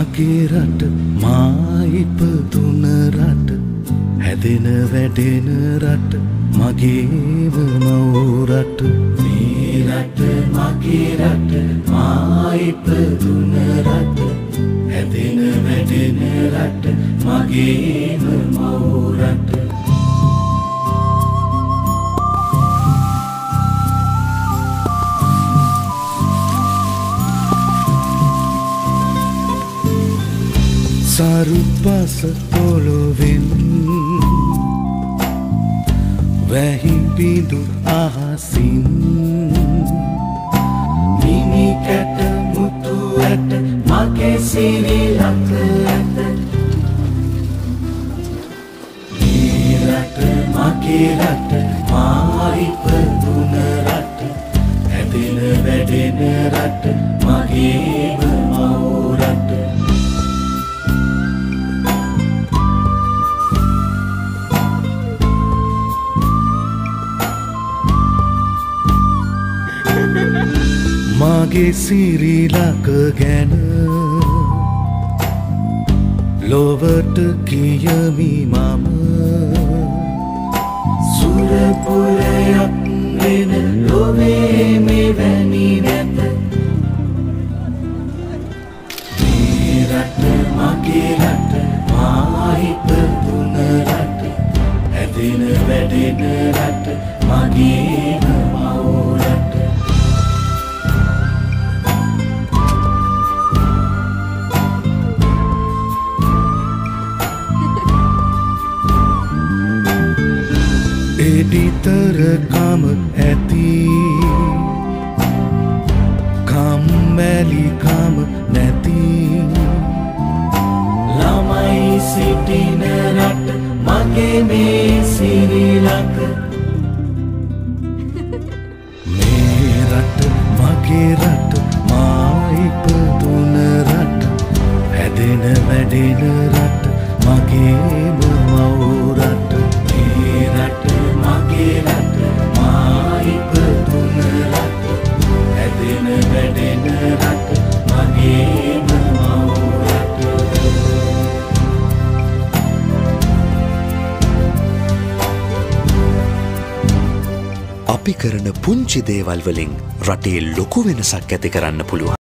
මගේ රට මා ඉපදුන රට හැදෙන වැඩෙන රට මගේම මව් රට මේ රට මගේ රට මා ඉපදුන රට හැදෙන වැඩෙන රට මගේම මව් රට සරුපස පොළොවෙන් වැහි බිඳු අහසින් මිනි කැට මුතු ඇට මගේ සිරිලක ඇත මේ රට මගේ රට මා ඉපදුන රට හැදෙන වැඩෙන රට මගේම මව් රට මගේ සිරිලක ගැන ලොවට කියමි මම සුරපුරයක් වෙන ලොවේ මෙවැනි නැත මේ රට මගේ රට මා ඉපදුන රට හැදෙන වැඩෙන රට මගේම මව් රට එඩිතරකම ඇති කම්මැලිකම නැති ළමයි සිටින රට මගේ මේ සිරිලක මේ රට මගේ රට මා ඉපදුන රට හැදෙන වැඩෙන රට මගේම මව් රට මේ රට මගේ රට මා ඉපදුන රට හැදෙන වැඩෙන රට මගේම මව් රට අපි කරන පුංචි දේවල් වලින් රටේ ලොකු වෙනසක් ඇති කරන්න පුළුවන්